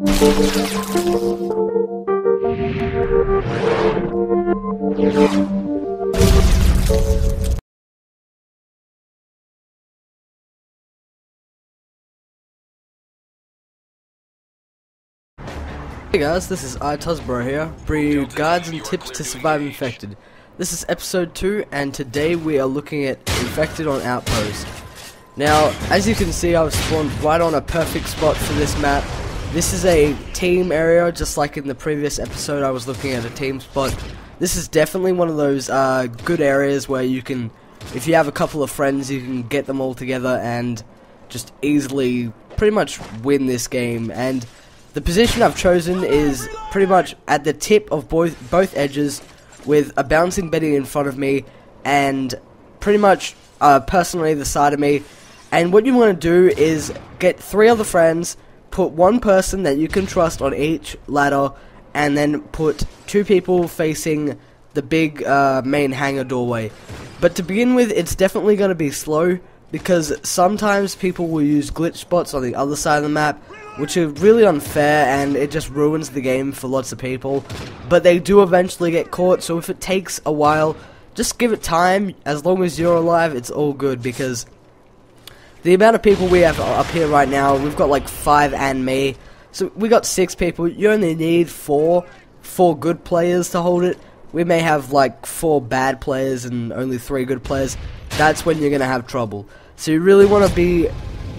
Hey guys, this is iTozzaBro here, bringing you guides and tips to survive infected. This is episode 2, and today we are looking at infected on Outpost. Now, as you can see, I've spawned right on a perfect spot for this map. This is a team area, just like in the previous episode I was looking at a team spot. This is definitely one of those good areas where you can, if you have a couple of friends, you can get them all together and just easily pretty much win this game. And the position I've chosen is pretty much at the tip of both edges, with a bouncing Betty in front of me and pretty much personally the side of me. And what you want to do is get 3 other friends, put 1 person that you can trust on each ladder, and then put 2 people facing the big main hangar doorway. But to begin with, it's definitely going to be slow, because sometimes people will use glitch spots on the other side of the map, which are really unfair, and it just ruins the game for lots of people. But they do eventually get caught, so if it takes a while, just give it time. As long as you're alive, it's all good, because the amount of people we have up here right now, we've got like 5 and me, so we got 6 people. You only need 4 good players to hold it. We may have like 4 bad players and only 3 good players. That's when you're gonna have trouble. So you really want to be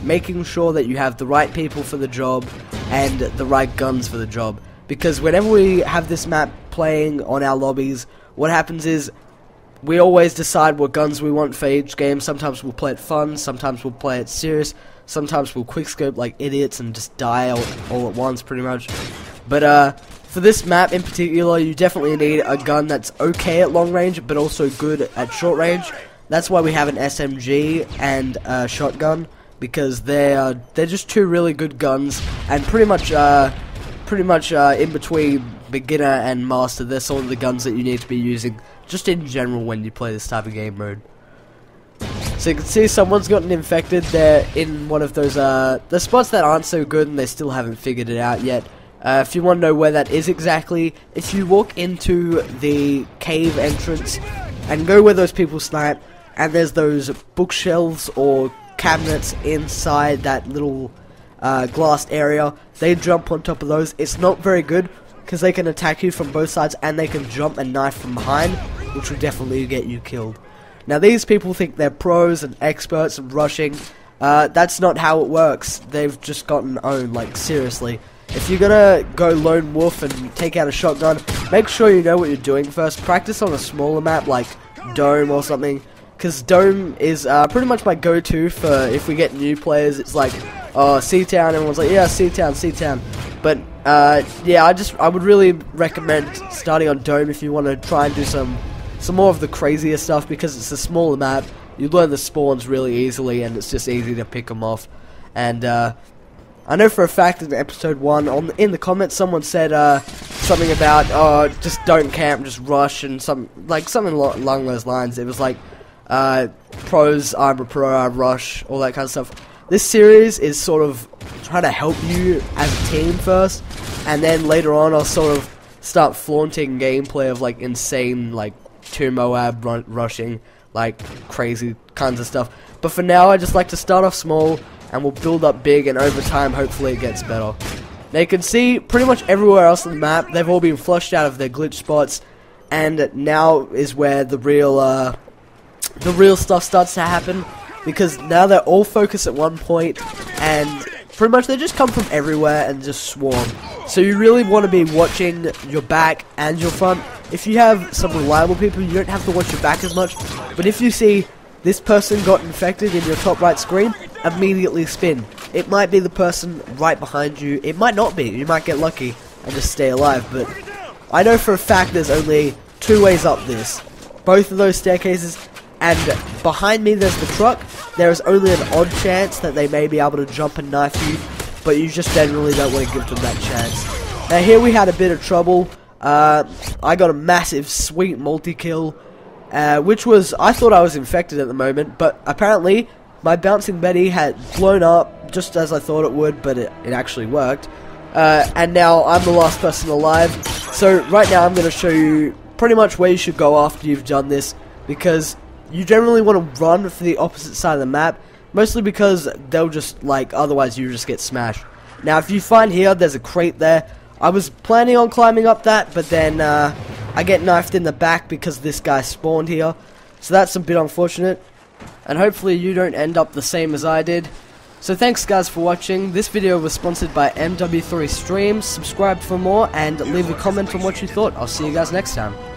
making sure that you have the right people for the job and the right guns for the job, because whenever we have this map playing on our lobbies, what happens is we always decide what guns we want for each game. Sometimes we'll play it fun, sometimes we'll play it serious, sometimes we'll quickscope like idiots and just die all at once pretty much. But for this map in particular, you definitely need a gun that's okay at long range but also good at short range. That's why we have an SMG and a shotgun, because they're just 2 really good guns, and pretty much in between beginner and master, they're sort of the guns that you need to be using just in general when you play this type of game mode. So you can see someone's gotten infected. They're in one of those the spots that aren't so good, and they still haven't figured it out yet. If you want to know where that is exactly, if you walk into the cave entrance and go where those people snipe, and there's those bookshelves or cabinets inside that little glassed area, they jump on top of those. It's not very good, because they can attack you from both sides, and they can jump and knife from behind, which will definitely get you killed. Now, these people think they're pros and experts and rushing. That's not how it works. They've just gotten owned, like seriously. If you're gonna go lone wolf and take out a shotgun, make sure you know what you're doing first. Practice on a smaller map like Dome or something, because Dome is pretty much my go-to for if we get new players. It's like, oh, C-Town, everyone's like, yeah, C-Town, C-Town. But yeah, I would really recommend starting on Dome if you want to try and do some more of the crazier stuff, because it's a smaller map. You learn the spawns really easily, and it's just easy to pick them off. And I know for a fact in episode 1, in the comments, someone said something about, oh, just don't camp, just rush, and something along those lines. It was like, pros, I'm a pro, I rush, all that kind of stuff. This series is sort of trying to help you as a team first, and then later on I'll sort of start flaunting gameplay of like insane, like 2 Moab rushing, like crazy kinds of stuff. But for now, I just like to start off small, and we'll build up big, and over time hopefully it gets better. Now you can see pretty much everywhere else on the map, they've all been flushed out of their glitch spots, and now is where the real stuff starts to happen, because now they're all focused at one point, and pretty much they just come from everywhere and just swarm. So you really want to be watching your back and your front. If you have some reliable people, you don't have to watch your back as much, but if you see this person got infected in your top right screen, immediately spin. It might be the person right behind you, it might not be, you might get lucky and just stay alive, but I know for a fact there's only 2 ways up this. Both of those staircases, and behind me there's the truck. There is only an odd chance that they may be able to jump and knife you, but you just generally don't want to give them that chance. Now here we had a bit of trouble. I got a massive sweet multi-kill, which was, I thought I was infected at the moment, but apparently my bouncing Betty had blown up just as I thought it would, but it actually worked. and now I'm the last person alive. So right now I'm going to show you pretty much where you should go after you've done this, because you generally want to run for the opposite side of the map, mostly because they'll just, like, otherwise you just get smashed. Now if you find here, there's a crate there. I was planning on climbing up that, but then I get knifed in the back because this guy spawned here. So that's a bit unfortunate, and hopefully you don't end up the same as I did. So thanks guys for watching. This video was sponsored by MW3 Streams. Subscribe for more and leave a comment on what you thought. I'll see you guys next time.